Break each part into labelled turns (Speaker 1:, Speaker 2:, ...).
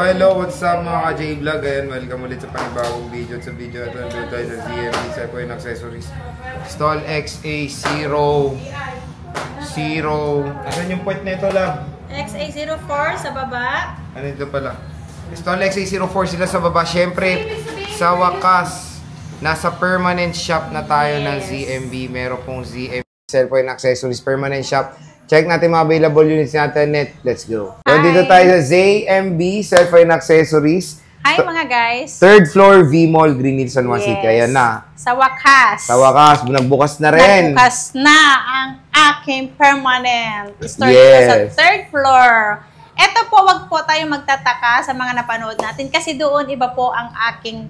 Speaker 1: Hello, what's up mga ka-J-Vlog? Ayan, welcome ulit sa panibagong video. Sa video ito, nandun tayo sa ZMB Sepoin Accessories Stall XA0 Asan yung point na ito lang?
Speaker 2: XA04 sa baba.
Speaker 1: Ano ito pala? Stall XA04 sila sa baba. Siyempre, sa wakas, nasa permanent shop na tayo ng ZMB. Meron pong ZMB Sepoin Accessories permanent shop. Check natin mga available units natin net. Let's go. Dito tayo sa ZMB Cellphone Accessories.
Speaker 2: Hi mga guys.
Speaker 1: Third floor V-Mall, Green Hills, San Juan City. Ayan na.
Speaker 2: Sa wakas.
Speaker 1: Sa wakas, nagbukas na rin.
Speaker 2: Nagbukas na ang aking permanent store sa third floor. Ito po, wag po tayo magtataka sa mga napanood natin kasi doon iba po ang aking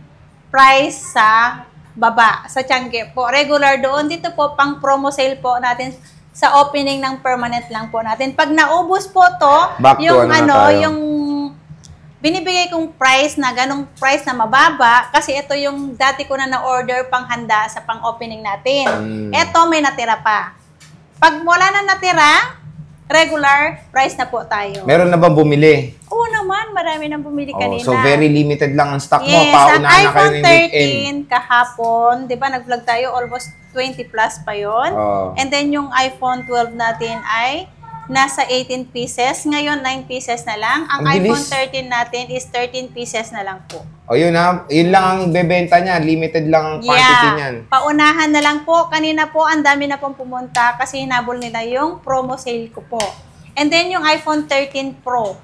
Speaker 2: price sa baba, sa Tiangge po. Regular doon. Dito po, pang promo sale po natin sa opening ng permanent lang po natin. Pag naubos po to, yung yung binibigay kong price na ganong price na mababa kasi ito yung dati ko na-order pang handa sa pang-opening natin. Ito may natira pa. Pag wala na natira, regular price na po tayo.
Speaker 1: Meron na bang bumili?
Speaker 2: Oo naman, marami nang bumili kanina.
Speaker 1: So very limited lang ang stock mo.
Speaker 2: Yes,
Speaker 1: Paunahan
Speaker 2: sa iPhone
Speaker 1: na kayo ng
Speaker 2: 13 kahapon, di ba nag-vlog tayo, almost 20 plus pa yon. And then yung iPhone 12 natin ay nasa 18 pieces. Ngayon, 9 pieces na lang. Ang iPhone 13 natin is 13 pieces na lang po.
Speaker 1: O yun ha, yun lang ang bebenta niya. Limited lang ang quantity niyan.
Speaker 2: Paunahan na lang po. Kanina po, ang dami na pong pumunta kasi hinabol nila yung promo sale ko po. And then yung iPhone 13 Pro.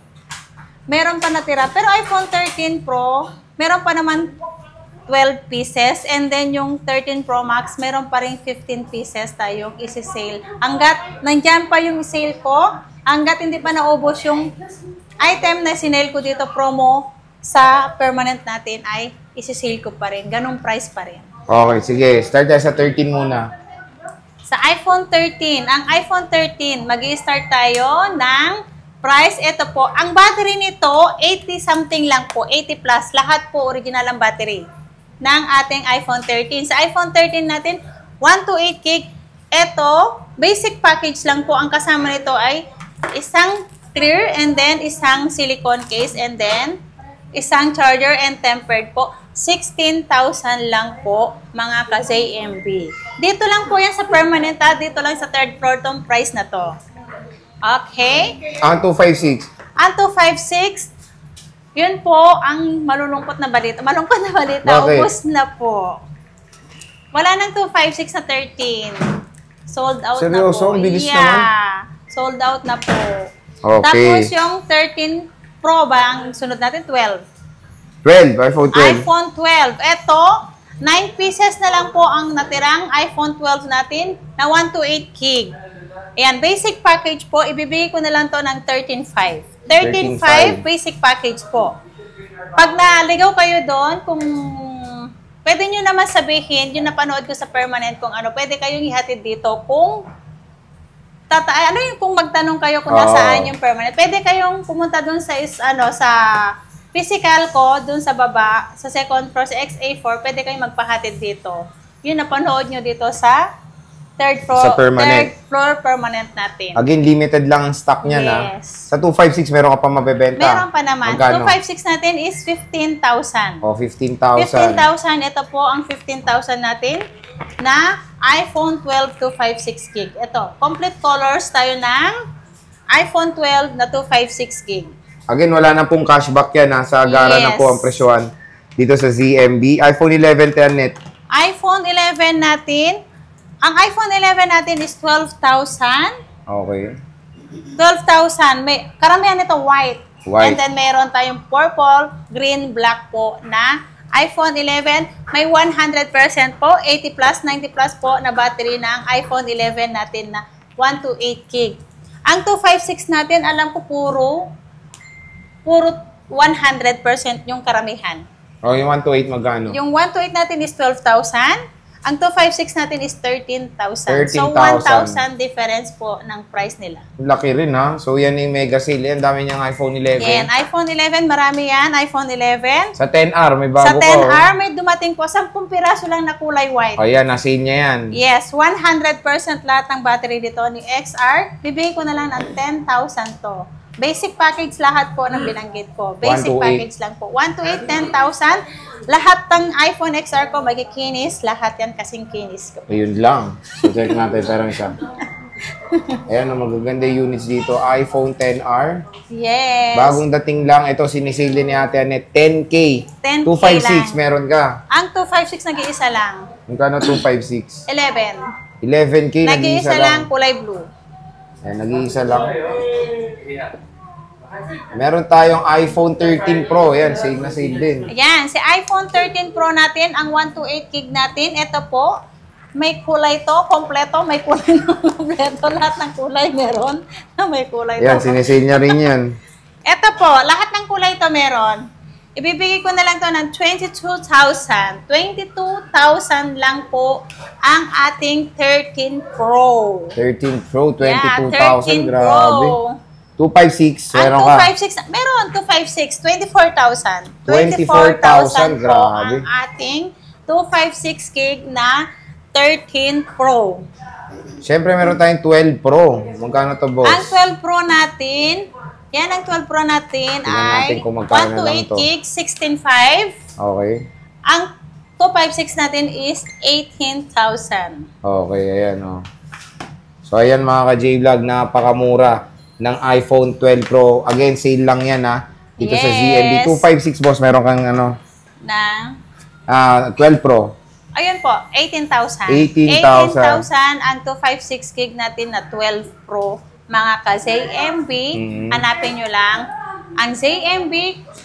Speaker 2: Meron pa natira. Pero iPhone 13 Pro, meron pa naman 12 pieces. And then yung 13 Pro Max, meron pa rin 15 pieces tayong isi-sale. Hanggat nandyan pa yung sale ko, hanggat hindi pa naubos yung item na sinale ko dito promo sa permanent natin ay isi-sale ko pa rin. Ganong price pa rin.
Speaker 1: Okay, sige. Start tayo sa 13 muna.
Speaker 2: Sa iPhone 13, ang iPhone 13, mag-i-start tayo ng price. Ito po, ang battery nito, 80 something lang po, 80 plus. Lahat po original ang battery ng ating iPhone 13. Sa iPhone 13 natin, 128 gig. Ito, basic package lang po. Ang kasama nito ay isang clear and then isang silicone case and then isang charger and tempered po. 16,000 lang po mga ka-ZMB. Dito lang po yan sa permanent ha. Dito lang sa third floor tong price na to. Okay?
Speaker 1: Ang 256.
Speaker 2: Ang 256, yun po ang malulungkot na balita. Malungkot na balita.
Speaker 1: Bakit?
Speaker 2: Ubus na po. Wala nang 256 sa 13. Sold out na po.
Speaker 1: Seryoso? Ang bilis naman.
Speaker 2: Sold out na po.
Speaker 1: Okay.
Speaker 2: Tapos yung 13 Pro ba? Ang sunod natin, 12.
Speaker 1: 12, iPhone 12.
Speaker 2: iPhone 12. Ito, 9 pieces na lang po ang natirang iPhone 12 natin na 128 gig. Ayan, basic package po. Ibibigay ko na lang to ng 13.5. 13.5 basic package po. Pag naligaw kayo doon, kung pwede nyo naman sabihin, yung napanood ko sa permanent kung ano, pwede kayong ihatid dito kung kung magtanong kayo kung nasaan yung permanent. Pwede kayong pumunta doon sa sa physical ko, doon sa baba, sa second floor, sa XA4, pwede kayong magpahatid dito. Yun napanood nyo dito sa third floor, third floor permanent natin.
Speaker 1: Again, limited lang ang stock niya na. Sa 256, meron ka pa mabebenta.
Speaker 2: Meron pa naman.
Speaker 1: Magkano?
Speaker 2: 256 natin is 15,000.
Speaker 1: O, 15,000.
Speaker 2: 15,000. Ito po ang 15,000 natin na iPhone 12 256 gig. Ito, complete colors tayo ng iPhone 12 na 256 gig.
Speaker 1: Again, wala na pong cashback yan. Nasa gara na po ang presyohan dito sa ZMB. iPhone 11 net.
Speaker 2: iPhone 11 natin, ang iPhone 11 natin is 12,000.
Speaker 1: Okay.
Speaker 2: 12,000. Karamihan nito white. And then meron tayong purple, green, black po na iPhone 11. May 100% po, 80 plus, 90 plus po na battery ng iPhone 11 natin na 128 gig. Ang 256 natin, alam ko puro 100% yung karamihan.
Speaker 1: O, yung 128 magkano?
Speaker 2: Yung 128 natin is 12,000. Ang 256 natin is 13,000. So, 1,000 difference po ng price nila.
Speaker 1: Laki rin ha. So, yan yung mega sale. Yan, dami niyang iPhone 11.
Speaker 2: Yan, iPhone 11, marami yan. iPhone 11.
Speaker 1: Sa 10R, may bago
Speaker 2: Sa 10R, may dumating po. 10 piraso lang na kulay white.
Speaker 1: O yan, na-sale niya yan.
Speaker 2: Yes, 100% lahat ng battery dito ni XR. Bibigay ko na lang ng 10,000 to. Basic package lahat po ng binanggit ko. Basic
Speaker 1: 1 to 8.
Speaker 2: package lang po. 1 to 8, 10,000. Lahat ng iPhone XR ko magkikinis. Lahat yan kasing kinis ko.
Speaker 1: Ayun lang. So, check natin. Parang isa. Ayan, ang magaganda units dito. iPhone XR.
Speaker 2: Yes.
Speaker 1: Bagong dating lang. Ito, sinisale ni Ate Annette. 10K.
Speaker 2: 10K
Speaker 1: 256,
Speaker 2: lang.
Speaker 1: meron ka.
Speaker 2: Ang 256 nag-iisa lang.
Speaker 1: Magkano 256?
Speaker 2: 11.
Speaker 1: 11K, nag-iisa
Speaker 2: Nag-iisa
Speaker 1: lang.
Speaker 2: lang, kulay blue.
Speaker 1: Ayan, nag-iisa lang. Meron tayong iPhone 13 Pro. Ayan, sale na sale din.
Speaker 2: Ayan, si iPhone 13 Pro natin, ang 128 gig natin, ito po, may kulay to, kompleto, may kulay na kompleto. Lahat ng kulay meron. May kulay
Speaker 1: Ayan,
Speaker 2: to.
Speaker 1: sinisale niya rin yan.
Speaker 2: Ito po, lahat ng kulay to meron. Ibibigay ko na lang to ng 22,000. 22,000 lang po ang ating 13 Pro.
Speaker 1: 13 Pro, 22,000.
Speaker 2: Yeah, 13
Speaker 1: Grabe.
Speaker 2: Pro.
Speaker 1: 256, meron
Speaker 2: Ang
Speaker 1: ka.
Speaker 2: 256, meron, 256, 24,000.
Speaker 1: 24,000,
Speaker 2: po
Speaker 1: grabe.
Speaker 2: ang ating 256 gig na 13 Pro.
Speaker 1: Siyempre, meron tayong 12 Pro. Magkano to, boss?
Speaker 2: Ang 12 Pro natin, yan ang 12 Pro natin
Speaker 1: Tingnan
Speaker 2: ay
Speaker 1: natin kung magkano na lang
Speaker 2: 128
Speaker 1: to.
Speaker 2: gig, 16.5.
Speaker 1: Okay.
Speaker 2: Ang 256 natin is 18,000.
Speaker 1: Okay, ayan, oh. So, ayan mga ka-J-Vlog, napakamura ng iPhone 12 Pro. Again, sale lang yan, ha. Dito sa ZMB.
Speaker 2: Yes.
Speaker 1: 256, boss, meron kang, ano,
Speaker 2: Na,
Speaker 1: 12 Pro.
Speaker 2: ayun po, 18,000.
Speaker 1: 18,000
Speaker 2: ang 256 gig natin na 12 Pro. Mga ka-ZMB, hanapin nyo lang. Ang ZMB,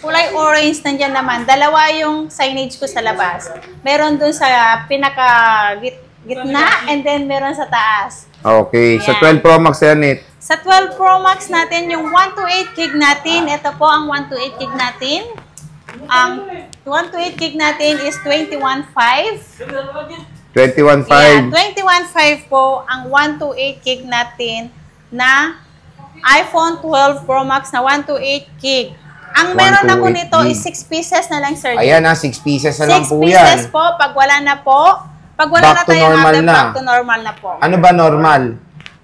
Speaker 2: kulay orange nandyan naman. Dalawa yung signage ko sa labas. Meron dun sa pinaka-gitna and then meron sa taas.
Speaker 1: Okay. Sa
Speaker 2: Ayan.
Speaker 1: 12 Pro Max, yan, it.
Speaker 2: Sa 12 Pro Max natin, yung 128 gig natin, ito po ang 128 gig natin. Ang 128 gig natin is 21.5.
Speaker 1: 21.5.
Speaker 2: Yeah, 21.5 po ang 128 gig natin na iPhone 12 Pro Max na 128 gig. Ang meron ako
Speaker 1: 128
Speaker 2: nito
Speaker 1: gig.
Speaker 2: is 6 pieces na lang, sir.
Speaker 1: Ayan, ha. 6 pieces na lang
Speaker 2: 6
Speaker 1: po
Speaker 2: pieces
Speaker 1: yan.
Speaker 2: po. Pag wala na po, pag wala
Speaker 1: Back
Speaker 2: na
Speaker 1: to
Speaker 2: tayong
Speaker 1: normal
Speaker 2: order,
Speaker 1: na.
Speaker 2: back to normal na po.
Speaker 1: Ano ba normal?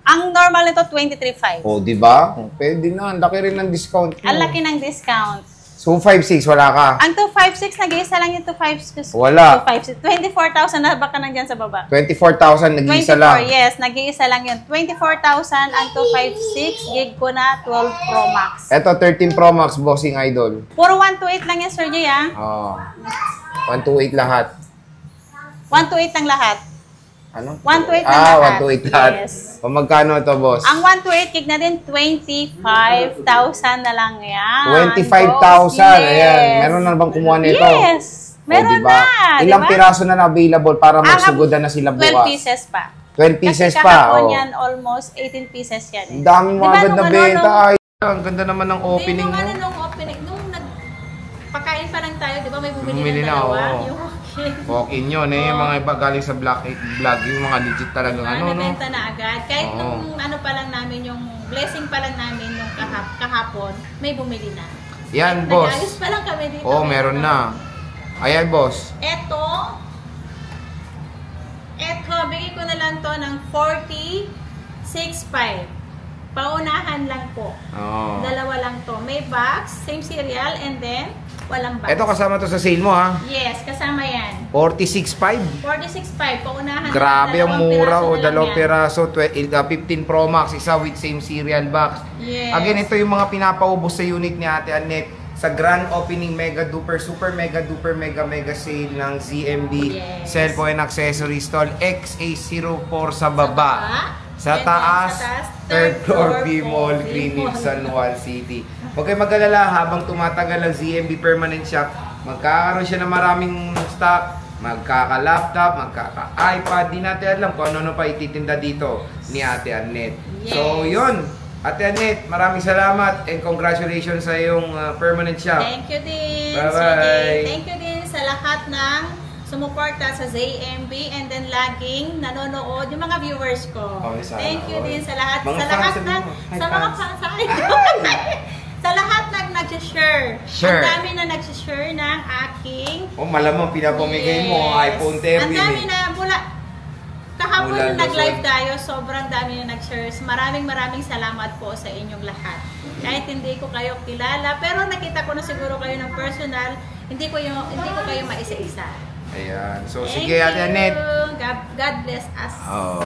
Speaker 2: Ang normal nito, 23.5.
Speaker 1: O, di ba? Pwede na. Ang laki rin ng discount mo.
Speaker 2: Ang laki ng discount.
Speaker 1: So, 5.6, wala ka.
Speaker 2: Ang 256, nag-iisa lang yung 256.
Speaker 1: Wala.
Speaker 2: 256. 24,000 na baka nandyan sa baba.
Speaker 1: 24,000, nag-iisa
Speaker 2: 24,
Speaker 1: lang.
Speaker 2: yes. Nag-iisa lang yun. 24,000 ang 256 gig ko na 12 Pro Max.
Speaker 1: Eto, 13 Pro Max, bossing idol.
Speaker 2: Puro 128 lang yan, Sir Jay, ah.
Speaker 1: Oh. 128 lahat.
Speaker 2: 128 lang lahat.
Speaker 1: Ano?
Speaker 2: 128 lang lahat.
Speaker 1: 128 lahat.
Speaker 2: Yes.
Speaker 1: O magkano ito, boss?
Speaker 2: Ang 128 gig na din, 25,000 na lang yan.
Speaker 1: 25,000.
Speaker 2: Boss.
Speaker 1: Ayan. Meron na bang kumuha nito?
Speaker 2: Yes. Meron
Speaker 1: diba?
Speaker 2: na.
Speaker 1: Ilang
Speaker 2: diba?
Speaker 1: piraso na na-available para magsugodan na sila
Speaker 2: 12
Speaker 1: bukas?
Speaker 2: pieces pa.
Speaker 1: 12 pieces
Speaker 2: Kasi
Speaker 1: pa.
Speaker 2: kahapon
Speaker 1: Oh.
Speaker 2: yan, almost 18 pieces yan.
Speaker 1: Ang dami mga
Speaker 2: Diba
Speaker 1: agad na
Speaker 2: nung
Speaker 1: benta.
Speaker 2: ano,
Speaker 1: Ay, ang ganda naman ng opening mo.
Speaker 2: Nung opening, nung nagpakain pa lang tayo, di ba may bumili,
Speaker 1: Bumili
Speaker 2: ng
Speaker 1: na,
Speaker 2: dalawa?
Speaker 1: oo.
Speaker 2: Yung
Speaker 1: Walk-in yun eh. Yung mga iba galing sa vlog, yung mga legit talaga. Ano, no?
Speaker 2: nabenta na agad. Kahit
Speaker 1: Oo.
Speaker 2: nung ano pa lang namin, yung blessing pa lang namin nung kahapon, may bumili na.
Speaker 1: Yan, boss.
Speaker 2: Nag-ayos pa lang kami dito.
Speaker 1: Oo, meron na. Ayan, boss.
Speaker 2: Eto, bigay ko na lang to ng 46.5. Paunahan lang po.
Speaker 1: Oo.
Speaker 2: Dalawa lang to. May box, same cereal, and then walang box.
Speaker 1: Ito kasama to sa sale mo, ha?
Speaker 2: Yes, kasama yan.
Speaker 1: 46.5.
Speaker 2: 46.5, paunahan.
Speaker 1: Grabe ang
Speaker 2: Dalawang
Speaker 1: mura,
Speaker 2: piraso
Speaker 1: o.
Speaker 2: na lang
Speaker 1: Dalawang
Speaker 2: yan.
Speaker 1: piraso. 15 Pro Max, isa with same cereal box.
Speaker 2: Yes.
Speaker 1: Again, ito yung mga pinapaubos sa unit ni Ate Annette sa grand opening mega duper super mega duper mega mega sale ng ZMB
Speaker 2: Yes.
Speaker 1: Cellphone and Accessory Store XA04 sa baba. Sa
Speaker 2: And then
Speaker 1: taas,
Speaker 2: sa taas,
Speaker 1: third floor
Speaker 2: B
Speaker 1: B-Mall, Greenwich, San Juan City. Huwag kayong mag-alala, habang tumatagal ang ZMB Permanent Shop, magkakaroon siya ng maraming stock, magkaka-laptop, magkaka-iPad, di natin alam kung ano pa ititinda dito ni Ate Annette.
Speaker 2: Yes.
Speaker 1: So, yun. Ate Annette, maraming salamat and congratulations sa iyong permanent shop.
Speaker 2: Thank you din,
Speaker 1: Bye-bye.
Speaker 2: Sir Jay. Thank you din sa lahat ng sumuporta sa ZMB and then laging nanonood yung mga viewers ko.
Speaker 1: Okay, sana
Speaker 2: Thank you
Speaker 1: all.
Speaker 2: din sa lahat.
Speaker 1: Mga
Speaker 2: sa
Speaker 1: fans,
Speaker 2: lahat
Speaker 1: sabi
Speaker 2: ng
Speaker 1: mo. Hi,
Speaker 2: sa mga
Speaker 1: fans.
Speaker 2: fans. Sa lahat ng nag-share.
Speaker 1: Sure.
Speaker 2: Ang dami na nag-share ng aking
Speaker 1: Oh, malamang pinapamigay mo ang
Speaker 2: Yes.
Speaker 1: iPhone 13.
Speaker 2: Ang dami na mula Kahapon
Speaker 1: Mula
Speaker 2: yung nag-live
Speaker 1: Luzon.
Speaker 2: tayo, sobrang dami yung nag-shares. Maraming salamat po sa inyong lahat. Kahit hindi ko kayo kilala, pero nakita ko na siguro kayo ng personal, hindi ko kayo maisa-isa.
Speaker 1: Ayan. So,
Speaker 2: Thank
Speaker 1: sige, Ate Annette.
Speaker 2: you. God bless us.
Speaker 1: Oh.